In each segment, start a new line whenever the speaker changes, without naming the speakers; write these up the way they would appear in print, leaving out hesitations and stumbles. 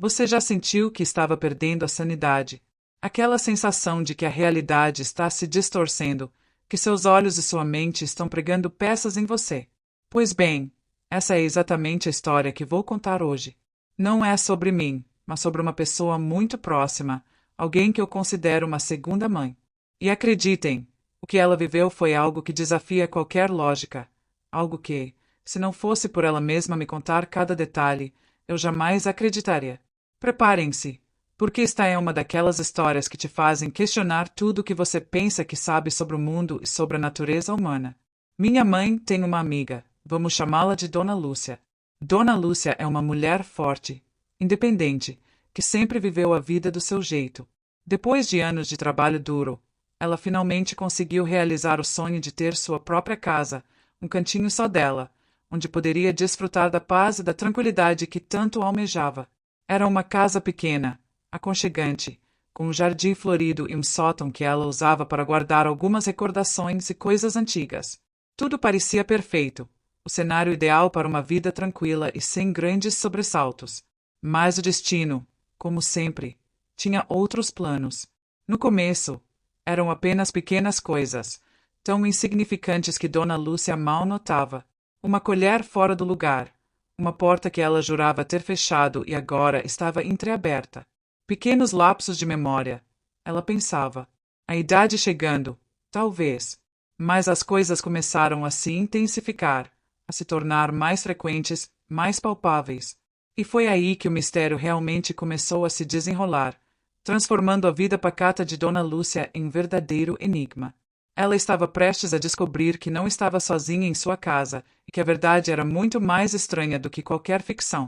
Você já sentiu que estava perdendo a sanidade? Aquela sensação de que a realidade está se distorcendo, que seus olhos e sua mente estão pregando peças em você. Pois bem, essa é exatamente a história que vou contar hoje. Não é sobre mim, mas sobre uma pessoa muito próxima, alguém que eu considero uma segunda mãe. E acreditem, o que ela viveu foi algo que desafia qualquer lógica, algo que, se não fosse por ela mesma me contar cada detalhe, eu jamais acreditaria. Preparem-se, porque esta é uma daquelas histórias que te fazem questionar tudo o que você pensa que sabe sobre o mundo e sobre a natureza humana. Minha mãe tem uma amiga, vamos chamá-la de Dona Lúcia. Dona Lúcia é uma mulher forte, independente, que sempre viveu a vida do seu jeito. Depois de anos de trabalho duro, ela finalmente conseguiu realizar o sonho de ter sua própria casa, um cantinho só dela, onde poderia desfrutar da paz e da tranquilidade que tanto almejava. Era uma casa pequena, aconchegante, com um jardim florido e um sótão que ela usava para guardar algumas recordações e coisas antigas. Tudo parecia perfeito, o cenário ideal para uma vida tranquila e sem grandes sobressaltos. Mas o destino, como sempre, tinha outros planos. No começo, eram apenas pequenas coisas, tão insignificantes que Dona Lúcia mal notava. Uma colher fora do lugar, uma porta que ela jurava ter fechado e agora estava entreaberta. Pequenos lapsos de memória. Ela pensava. A idade chegando, talvez. Mas as coisas começaram a se intensificar, a se tornar mais frequentes, mais palpáveis. E foi aí que o mistério realmente começou a se desenrolar, transformando a vida pacata de Dona Lúcia em um verdadeiro enigma. Ela estava prestes a descobrir que não estava sozinha em sua casa e que a verdade era muito mais estranha do que qualquer ficção.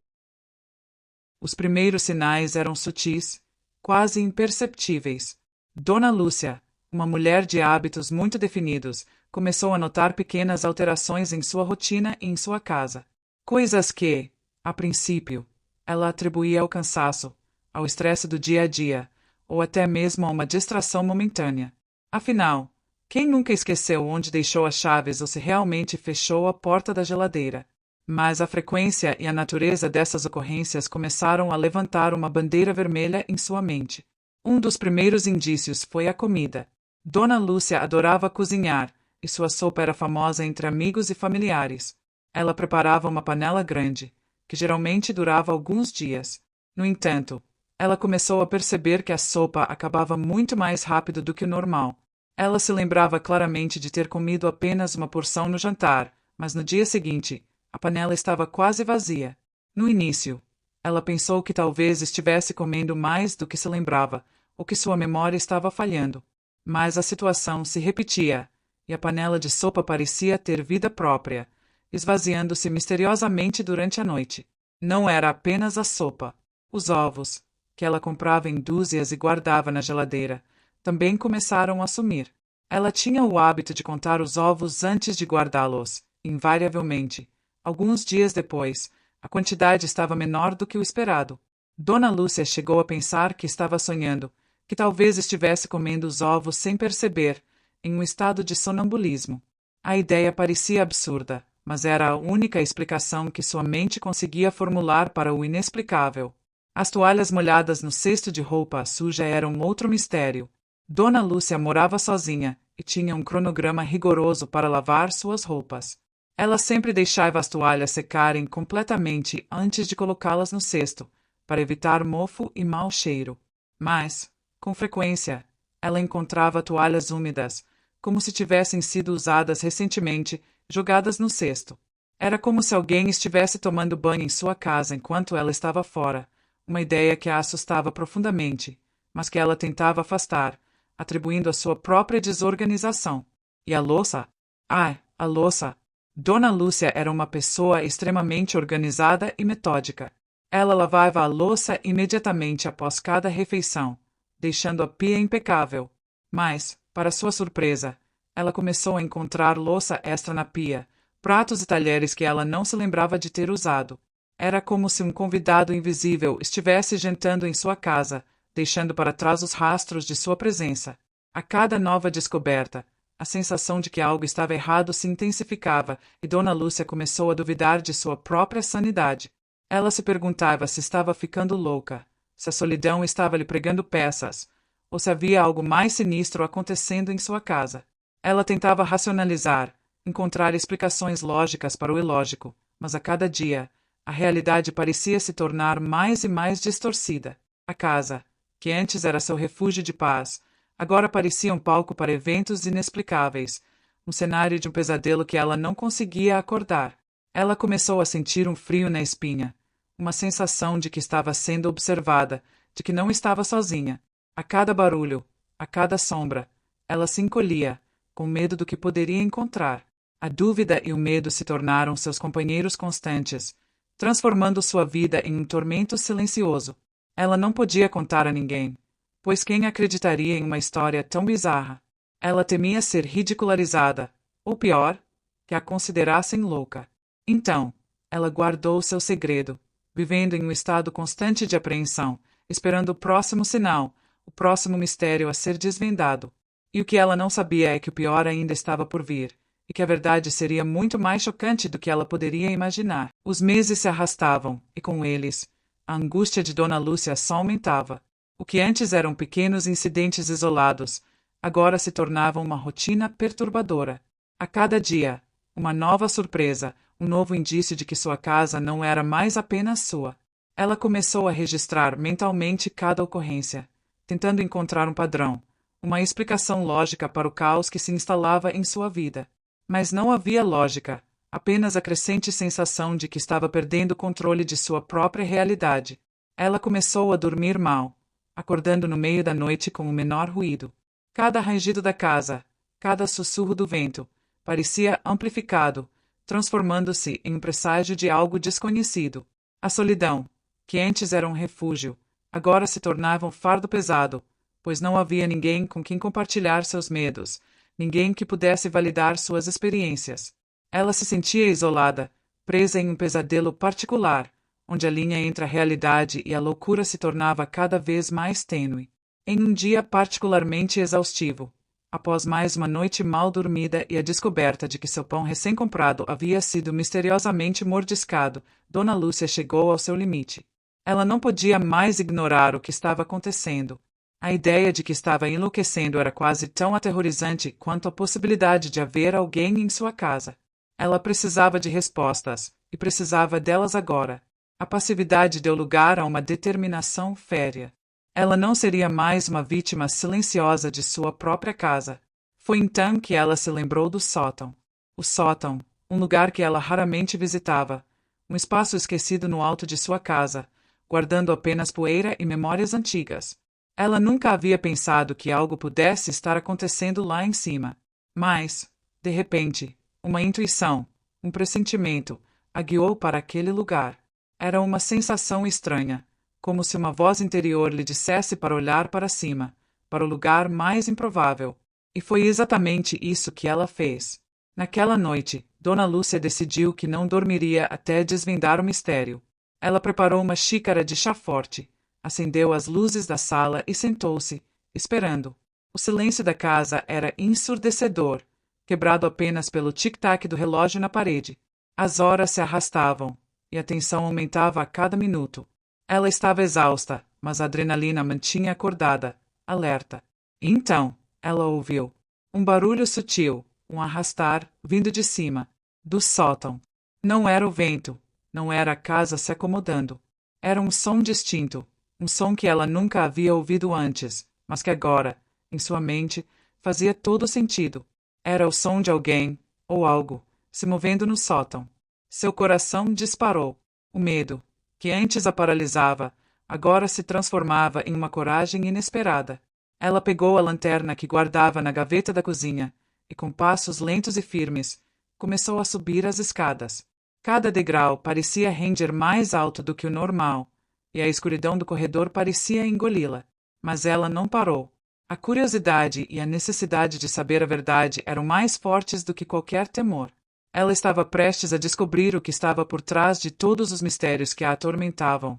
Os primeiros sinais eram sutis, quase imperceptíveis. Dona Lúcia, uma mulher de hábitos muito definidos, começou a notar pequenas alterações em sua rotina e em sua casa. Coisas que, a princípio, ela atribuía ao cansaço, ao estresse do dia a dia, ou até mesmo a uma distração momentânea. Afinal, quem nunca esqueceu onde deixou as chaves ou se realmente fechou a porta da geladeira? Mas a frequência e a natureza dessas ocorrências começaram a levantar uma bandeira vermelha em sua mente. Um dos primeiros indícios foi a comida. Dona Lúcia adorava cozinhar, e sua sopa era famosa entre amigos e familiares. Ela preparava uma panela grande, que geralmente durava alguns dias. No entanto, ela começou a perceber que a sopa acabava muito mais rápido do que o normal. Ela se lembrava claramente de ter comido apenas uma porção no jantar, mas no dia seguinte, a panela estava quase vazia. No início, ela pensou que talvez estivesse comendo mais do que se lembrava, ou que sua memória estava falhando. Mas a situação se repetia, e a panela de sopa parecia ter vida própria, esvaziando-se misteriosamente durante a noite. Não era apenas a sopa. Os ovos, que ela comprava em dúzias e guardava na geladeira, também começaram a sumir. Ela tinha o hábito de contar os ovos antes de guardá-los, invariavelmente. Alguns dias depois, a quantidade estava menor do que o esperado. Dona Lúcia chegou a pensar que estava sonhando, que talvez estivesse comendo os ovos sem perceber, em um estado de sonambulismo. A ideia parecia absurda, mas era a única explicação que sua mente conseguia formular para o inexplicável. As toalhas molhadas no cesto de roupa suja eram outro mistério. Dona Lúcia morava sozinha e tinha um cronograma rigoroso para lavar suas roupas. Ela sempre deixava as toalhas secarem completamente antes de colocá-las no cesto, para evitar mofo e mau cheiro. Mas, com frequência, ela encontrava toalhas úmidas, como se tivessem sido usadas recentemente, jogadas no cesto. Era como se alguém estivesse tomando banho em sua casa enquanto ela estava fora, uma ideia que a assustava profundamente, mas que ela tentava afastar, atribuindo a sua própria desorganização. E a louça? Ai, a louça! Dona Lúcia era uma pessoa extremamente organizada e metódica. Ela lavava a louça imediatamente após cada refeição, deixando a pia impecável. Mas, para sua surpresa, ela começou a encontrar louça extra na pia, pratos e talheres que ela não se lembrava de ter usado. Era como se um convidado invisível estivesse jantando em sua casa, deixando para trás os rastros de sua presença. A cada nova descoberta, a sensação de que algo estava errado se intensificava e Dona Lúcia começou a duvidar de sua própria sanidade. Ela se perguntava se estava ficando louca, se a solidão estava lhe pregando peças, ou se havia algo mais sinistro acontecendo em sua casa. Ela tentava racionalizar, encontrar explicações lógicas para o ilógico, mas a cada dia, a realidade parecia se tornar mais e mais distorcida. A casa, que antes era seu refúgio de paz, agora parecia um palco para eventos inexplicáveis, um cenário de um pesadelo que ela não conseguia acordar. Ela começou a sentir um frio na espinha, uma sensação de que estava sendo observada, de que não estava sozinha. A cada barulho, a cada sombra, ela se encolhia, com medo do que poderia encontrar. A dúvida e o medo se tornaram seus companheiros constantes, transformando sua vida em um tormento silencioso. Ela não podia contar a ninguém, pois quem acreditaria em uma história tão bizarra? Ela temia ser ridicularizada, ou pior, que a considerassem louca. Então, ela guardou seu segredo, vivendo em um estado constante de apreensão, esperando o próximo sinal, o próximo mistério a ser desvendado. E o que ela não sabia é que o pior ainda estava por vir, e que a verdade seria muito mais chocante do que ela poderia imaginar. Os meses se arrastavam, e com eles, a angústia de Dona Lúcia só aumentava. O que antes eram pequenos incidentes isolados, agora se tornavam uma rotina perturbadora. A cada dia, uma nova surpresa, um novo indício de que sua casa não era mais apenas sua. Ela começou a registrar mentalmente cada ocorrência, tentando encontrar um padrão, uma explicação lógica para o caos que se instalava em sua vida. Mas não havia lógica, apenas a crescente sensação de que estava perdendo o controle de sua própria realidade. Ela começou a dormir mal, acordando no meio da noite com o menor ruído. Cada rangido da casa, cada sussurro do vento, parecia amplificado, transformando-se em um presságio de algo desconhecido. A solidão, que antes era um refúgio, agora se tornava um fardo pesado, pois não havia ninguém com quem compartilhar seus medos, ninguém que pudesse validar suas experiências. Ela se sentia isolada, presa em um pesadelo particular, onde a linha entre a realidade e a loucura se tornava cada vez mais tênue. Em um dia particularmente exaustivo, após mais uma noite mal dormida e a descoberta de que seu pão recém-comprado havia sido misteriosamente mordiscado, Dona Lúcia chegou ao seu limite. Ela não podia mais ignorar o que estava acontecendo. A ideia de que estava enlouquecendo era quase tão aterrorizante quanto a possibilidade de haver alguém em sua casa. Ela precisava de respostas, e precisava delas agora. A passividade deu lugar a uma determinação férrea. Ela não seria mais uma vítima silenciosa de sua própria casa. Foi então que ela se lembrou do sótão. O sótão, um lugar que ela raramente visitava, um espaço esquecido no alto de sua casa, guardando apenas poeira e memórias antigas. Ela nunca havia pensado que algo pudesse estar acontecendo lá em cima. Mas, de repente, uma intuição, um pressentimento, a guiou para aquele lugar. Era uma sensação estranha, como se uma voz interior lhe dissesse para olhar para cima, para o lugar mais improvável. E foi exatamente isso que ela fez. Naquela noite, Dona Lúcia decidiu que não dormiria até desvendar o mistério. Ela preparou uma xícara de chá forte, acendeu as luzes da sala e sentou-se, esperando. O silêncio da casa era ensurdecedor, quebrado apenas pelo tic-tac do relógio na parede. As horas se arrastavam, e a tensão aumentava a cada minuto. Ela estava exausta, mas a adrenalina mantinha acordada, alerta. E então, ela ouviu um barulho sutil, um arrastar, vindo de cima, do sótão. Não era o vento, não era a casa se acomodando. Era um som distinto, um som que ela nunca havia ouvido antes, mas que agora, em sua mente, fazia todo sentido. Era o som de alguém, ou algo, se movendo no sótão. Seu coração disparou. O medo, que antes a paralisava, agora se transformava em uma coragem inesperada. Ela pegou a lanterna que guardava na gaveta da cozinha e, com passos lentos e firmes, começou a subir as escadas. Cada degrau parecia render mais alto do que o normal, e a escuridão do corredor parecia engoli-la. Mas ela não parou. A curiosidade e a necessidade de saber a verdade eram mais fortes do que qualquer temor. Ela estava prestes a descobrir o que estava por trás de todos os mistérios que a atormentavam.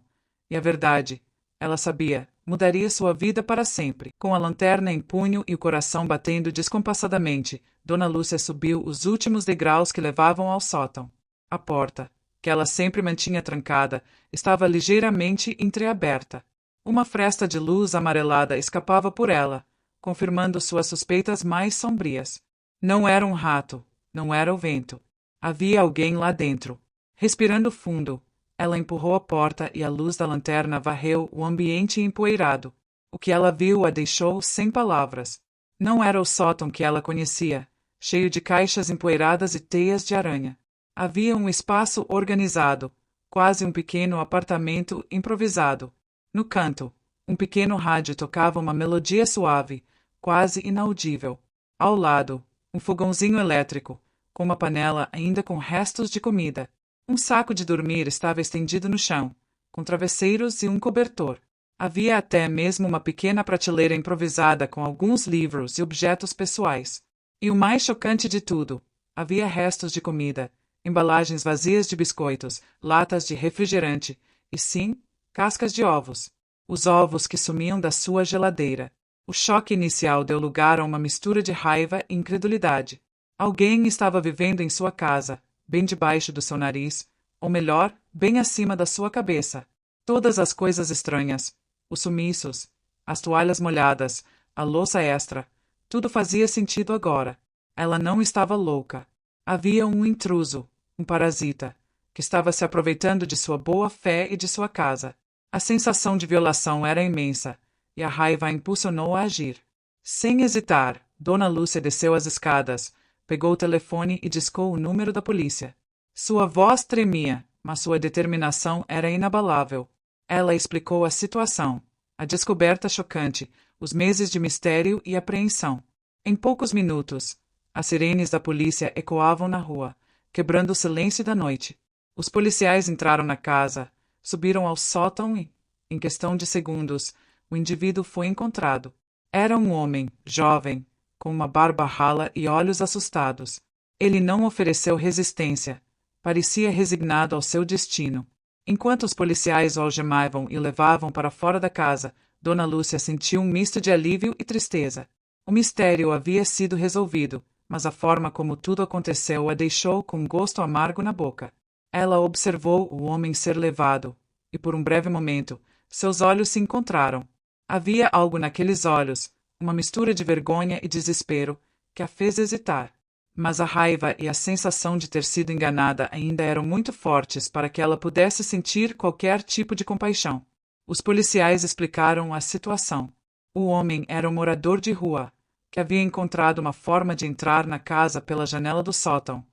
E a verdade, ela sabia, mudaria sua vida para sempre. Com a lanterna em punho e o coração batendo descompassadamente, Dona Lúcia subiu os últimos degraus que levavam ao sótão. A porta, que ela sempre mantinha trancada, estava ligeiramente entreaberta. Uma fresta de luz amarelada escapava por ela, confirmando suas suspeitas mais sombrias. Não era um rato, não era o vento. Havia alguém lá dentro. Respirando fundo, ela empurrou a porta e a luz da lanterna varreu o ambiente empoeirado. O que ela viu a deixou sem palavras. Não era o sótão que ela conhecia, cheio de caixas empoeiradas e teias de aranha. Havia um espaço organizado, quase um pequeno apartamento improvisado. No canto, um pequeno rádio tocava uma melodia suave, quase inaudível. Ao lado, um fogãozinho elétrico, com uma panela ainda com restos de comida. Um saco de dormir estava estendido no chão, com travesseiros e um cobertor. Havia até mesmo uma pequena prateleira improvisada com alguns livros e objetos pessoais. E o mais chocante de tudo, havia restos de comida, embalagens vazias de biscoitos, latas de refrigerante e, sim, cascas de ovos. Os ovos que sumiam da sua geladeira. O choque inicial deu lugar a uma mistura de raiva e incredulidade. Alguém estava vivendo em sua casa, bem debaixo do seu nariz, ou melhor, bem acima da sua cabeça. Todas as coisas estranhas, os sumiços, as toalhas molhadas, a louça extra, tudo fazia sentido agora. Ela não estava louca. Havia um intruso, um parasita, que estava se aproveitando de sua boa fé e de sua casa. A sensação de violação era imensa, e a raiva a impulsionou a agir. Sem hesitar, Dona Lúcia desceu as escadas, pegou o telefone e discou o número da polícia. Sua voz tremia, mas sua determinação era inabalável. Ela explicou a situação, a descoberta chocante, os meses de mistério e apreensão. Em poucos minutos, as sirenes da polícia ecoavam na rua, quebrando o silêncio da noite. Os policiais entraram na casa, subiram ao sótão e, em questão de segundos, o indivíduo foi encontrado. Era um homem, jovem, com uma barba rala e olhos assustados. Ele não ofereceu resistência. Parecia resignado ao seu destino. Enquanto os policiais o algemavam e levavam para fora da casa, Dona Lúcia sentiu um misto de alívio e tristeza. O mistério havia sido resolvido, mas a forma como tudo aconteceu a deixou com um gosto amargo na boca. Ela observou o homem ser levado, e por um breve momento, seus olhos se encontraram. Havia algo naqueles olhos, uma mistura de vergonha e desespero, que a fez hesitar. Mas a raiva e a sensação de ter sido enganada ainda eram muito fortes para que ela pudesse sentir qualquer tipo de compaixão. Os policiais explicaram a situação. O homem era um morador de rua, que havia encontrado uma forma de entrar na casa pela janela do sótão,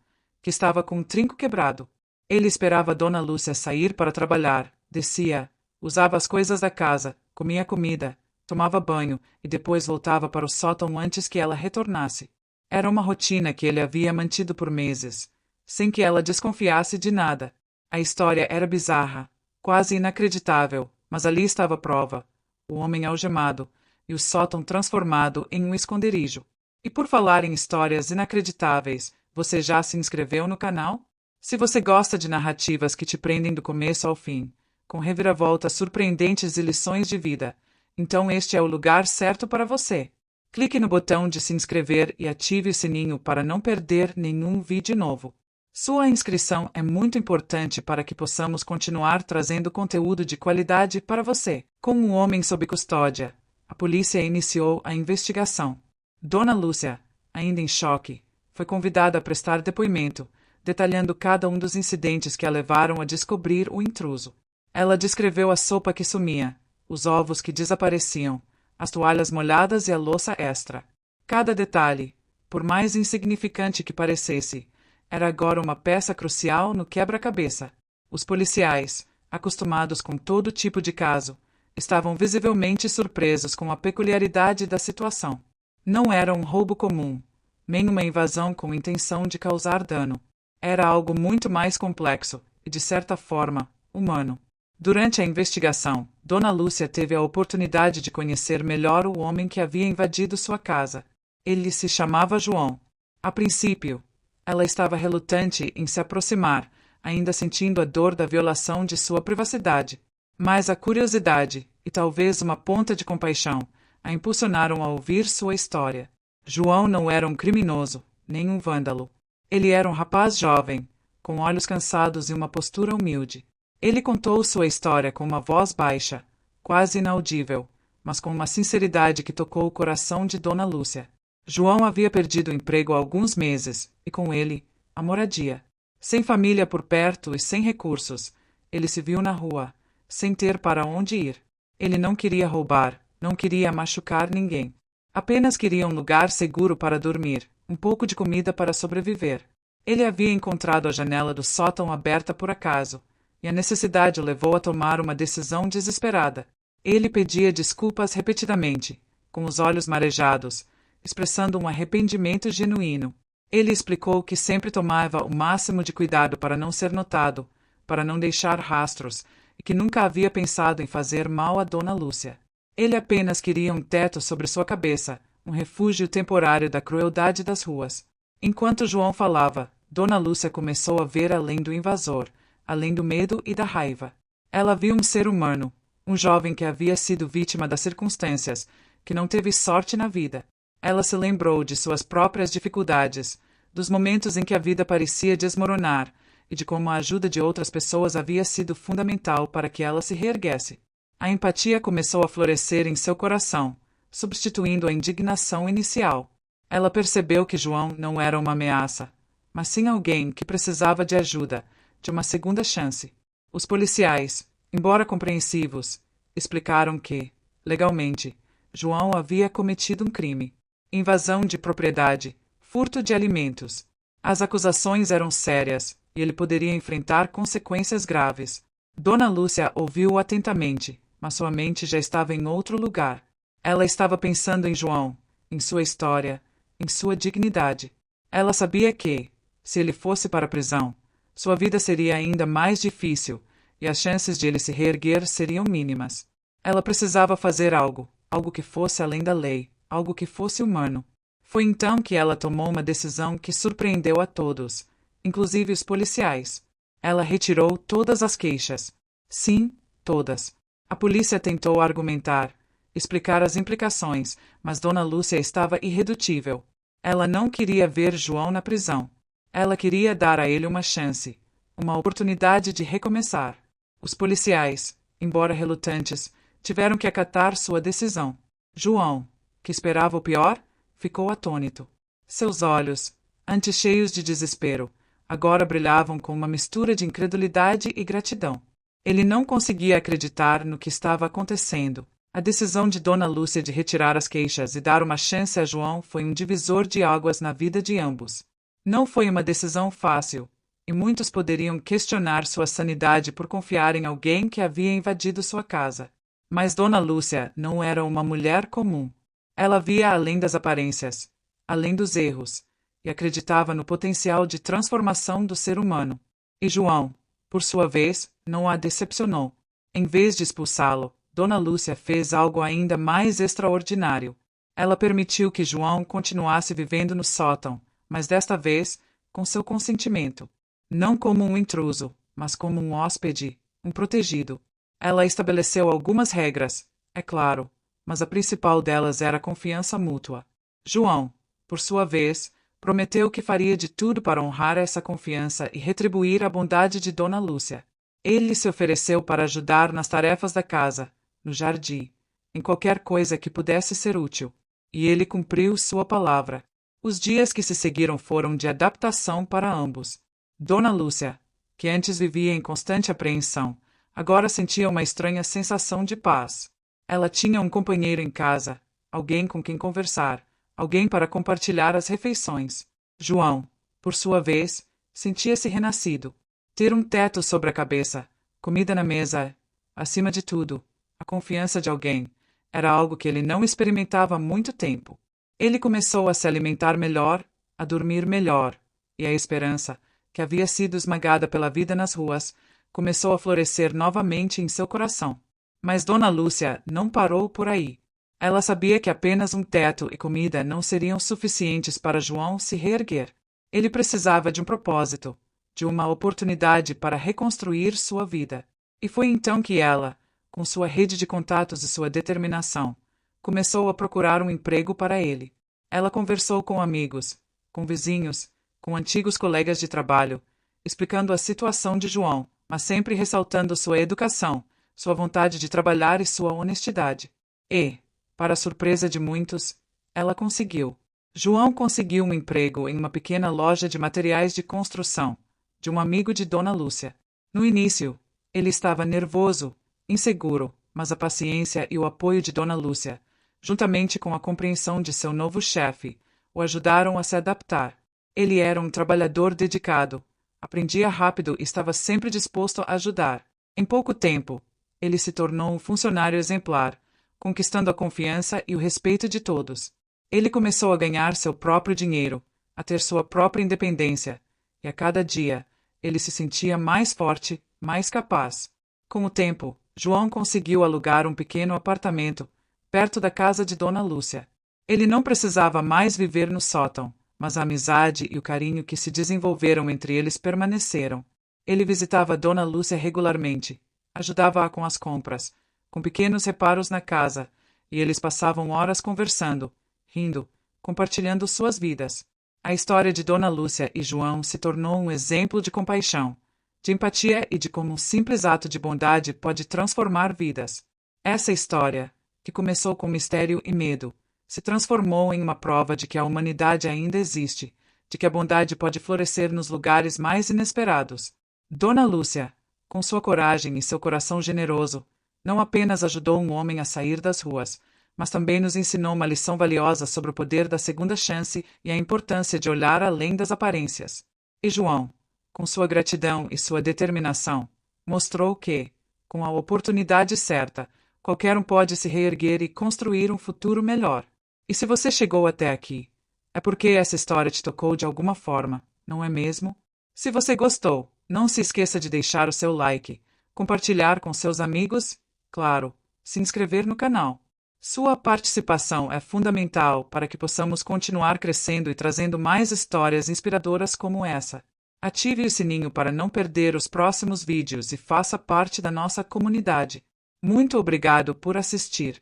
que estava com um trinco quebrado. Ele esperava Dona Lúcia sair para trabalhar, descia, usava as coisas da casa, comia comida, tomava banho e depois voltava para o sótão antes que ela retornasse. Era uma rotina que ele havia mantido por meses, sem que ela desconfiasse de nada. A história era bizarra, quase inacreditável, mas ali estava a prova. O homem algemado e o sótão transformado em um esconderijo. E por falar em histórias inacreditáveis, você já se inscreveu no canal? Se você gosta de narrativas que te prendem do começo ao fim, com reviravoltas surpreendentes e lições de vida, então este é o lugar certo para você. Clique no botão de se inscrever e ative o sininho para não perder nenhum vídeo novo. Sua inscrição é muito importante para que possamos continuar trazendo conteúdo de qualidade para você. Com o homem sob custódia, a polícia iniciou a investigação. Dona Lúcia, ainda em choque, foi convidada a prestar depoimento, detalhando cada um dos incidentes que a levaram a descobrir o intruso. Ela descreveu a sopa que sumia, os ovos que desapareciam, as toalhas molhadas e a louça extra. Cada detalhe, por mais insignificante que parecesse, era agora uma peça crucial no quebra-cabeça. Os policiais, acostumados com todo tipo de caso, estavam visivelmente surpresos com a peculiaridade da situação. Não era um roubo comum, nem uma invasão com intenção de causar dano. Era algo muito mais complexo e, de certa forma, humano. Durante a investigação, Dona Lúcia teve a oportunidade de conhecer melhor o homem que havia invadido sua casa. Ele se chamava João. A princípio, ela estava relutante em se aproximar, ainda sentindo a dor da violação de sua privacidade. Mas a curiosidade, e talvez uma ponta de compaixão, a impulsionaram a ouvir sua história. João não era um criminoso, nem um vândalo. Ele era um rapaz jovem, com olhos cansados e uma postura humilde. Ele contou sua história com uma voz baixa, quase inaudível, mas com uma sinceridade que tocou o coração de Dona Lúcia. João havia perdido o emprego há alguns meses, e com ele, a moradia. Sem família por perto e sem recursos, ele se viu na rua, sem ter para onde ir. Ele não queria roubar, não queria machucar ninguém. Apenas queria um lugar seguro para dormir, um pouco de comida para sobreviver. Ele havia encontrado a janela do sótão aberta por acaso, e a necessidade o levou a tomar uma decisão desesperada. Ele pedia desculpas repetidamente, com os olhos marejados, expressando um arrependimento genuíno. Ele explicou que sempre tomava o máximo de cuidado para não ser notado, para não deixar rastros, e que nunca havia pensado em fazer mal a Dona Lúcia. Ele apenas queria um teto sobre sua cabeça, um refúgio temporário da crueldade das ruas. Enquanto João falava, Dona Lúcia começou a ver além do invasor, além do medo e da raiva. Ela viu um ser humano, um jovem que havia sido vítima das circunstâncias, que não teve sorte na vida. Ela se lembrou de suas próprias dificuldades, dos momentos em que a vida parecia desmoronar, e de como a ajuda de outras pessoas havia sido fundamental para que ela se reerguesse. A empatia começou a florescer em seu coração, substituindo a indignação inicial. Ela percebeu que João não era uma ameaça, mas sim alguém que precisava de ajuda, de uma segunda chance. Os policiais, embora compreensivos, explicaram que, legalmente, João havia cometido um crime: invasão de propriedade, furto de alimentos. As acusações eram sérias, e ele poderia enfrentar consequências graves. Dona Lúcia ouviu atentamente, mas sua mente já estava em outro lugar. Ela estava pensando em João, em sua história, em sua dignidade. Ela sabia que, se ele fosse para a prisão, sua vida seria ainda mais difícil, e as chances de ele se reerguer seriam mínimas. Ela precisava fazer algo, algo que fosse além da lei, algo que fosse humano. Foi então que ela tomou uma decisão que surpreendeu a todos, inclusive os policiais. Ela retirou todas as queixas. Sim, todas. A polícia tentou argumentar, explicar as implicações, mas Dona Lúcia estava irredutível. Ela não queria ver João na prisão. Ela queria dar a ele uma chance, uma oportunidade de recomeçar. Os policiais, embora relutantes, tiveram que acatar sua decisão. João, que esperava o pior, ficou atônito. Seus olhos, antes cheios de desespero, agora brilhavam com uma mistura de incredulidade e gratidão. Ele não conseguia acreditar no que estava acontecendo. A decisão de Dona Lúcia de retirar as queixas e dar uma chance a João foi um divisor de águas na vida de ambos. Não foi uma decisão fácil, e muitos poderiam questionar sua sanidade por confiar em alguém que havia invadido sua casa. Mas Dona Lúcia não era uma mulher comum. Ela via além das aparências, além dos erros, e acreditava no potencial de transformação do ser humano. E João, por sua vez, não a decepcionou. Em vez de expulsá-lo, Dona Lúcia fez algo ainda mais extraordinário. Ela permitiu que João continuasse vivendo no sótão, mas desta vez, com seu consentimento. Não como um intruso, mas como um hóspede, um protegido. Ela estabeleceu algumas regras, é claro, mas a principal delas era a confiança mútua. João, por sua vez, prometeu que faria de tudo para honrar essa confiança e retribuir a bondade de Dona Lúcia. Ele se ofereceu para ajudar nas tarefas da casa, no jardim, em qualquer coisa que pudesse ser útil. E ele cumpriu sua palavra. Os dias que se seguiram foram de adaptação para ambos. Dona Lúcia, que antes vivia em constante apreensão, agora sentia uma estranha sensação de paz. Ela tinha um companheiro em casa, alguém com quem conversar, alguém para compartilhar as refeições. João, por sua vez, sentia-se renascido. Ter um teto sobre a cabeça, comida na mesa, acima de tudo, a confiança de alguém, era algo que ele não experimentava há muito tempo. Ele começou a se alimentar melhor, a dormir melhor, e a esperança, que havia sido esmagada pela vida nas ruas, começou a florescer novamente em seu coração. Mas Dona Lúcia não parou por aí. Ela sabia que apenas um teto e comida não seriam suficientes para João se reerguer. Ele precisava de um propósito, de uma oportunidade para reconstruir sua vida. E foi então que ela, com sua rede de contatos e sua determinação, começou a procurar um emprego para ele. Ela conversou com amigos, com vizinhos, com antigos colegas de trabalho, explicando a situação de João, mas sempre ressaltando sua educação, sua vontade de trabalhar e sua honestidade. E, para a surpresa de muitos, ela conseguiu. João conseguiu um emprego em uma pequena loja de materiais de construção, de um amigo de Dona Lúcia. No início, ele estava nervoso, inseguro, mas a paciência e o apoio de Dona Lúcia, juntamente com a compreensão de seu novo chefe, o ajudaram a se adaptar. Ele era um trabalhador dedicado, aprendia rápido e estava sempre disposto a ajudar. Em pouco tempo, ele se tornou um funcionário exemplar, conquistando a confiança e o respeito de todos. Ele começou a ganhar seu próprio dinheiro, a ter sua própria independência, e a cada dia, ele se sentia mais forte, mais capaz. Com o tempo, João conseguiu alugar um pequeno apartamento, perto da casa de Dona Lúcia. Ele não precisava mais viver no sótão, mas a amizade e o carinho que se desenvolveram entre eles permaneceram. Ele visitava Dona Lúcia regularmente, ajudava-a com as compras, com pequenos reparos na casa, e eles passavam horas conversando, rindo, compartilhando suas vidas. A história de Dona Lúcia e João se tornou um exemplo de compaixão, de empatia e de como um simples ato de bondade pode transformar vidas. Essa história, que começou com mistério e medo, se transformou em uma prova de que a humanidade ainda existe, de que a bondade pode florescer nos lugares mais inesperados. Dona Lúcia, com sua coragem e seu coração generoso, não apenas ajudou um homem a sair das ruas, mas também nos ensinou uma lição valiosa sobre o poder da segunda chance e a importância de olhar além das aparências. E João, com sua gratidão e sua determinação, mostrou que, com a oportunidade certa, qualquer um pode se reerguer e construir um futuro melhor. E se você chegou até aqui, é porque essa história te tocou de alguma forma, não é mesmo? Se você gostou, não se esqueça de deixar o seu like, compartilhar com seus amigos, claro, se inscrever no canal. Sua participação é fundamental para que possamos continuar crescendo e trazendo mais histórias inspiradoras como essa. Ative o sininho para não perder os próximos vídeos e faça parte da nossa comunidade. Muito obrigado por assistir.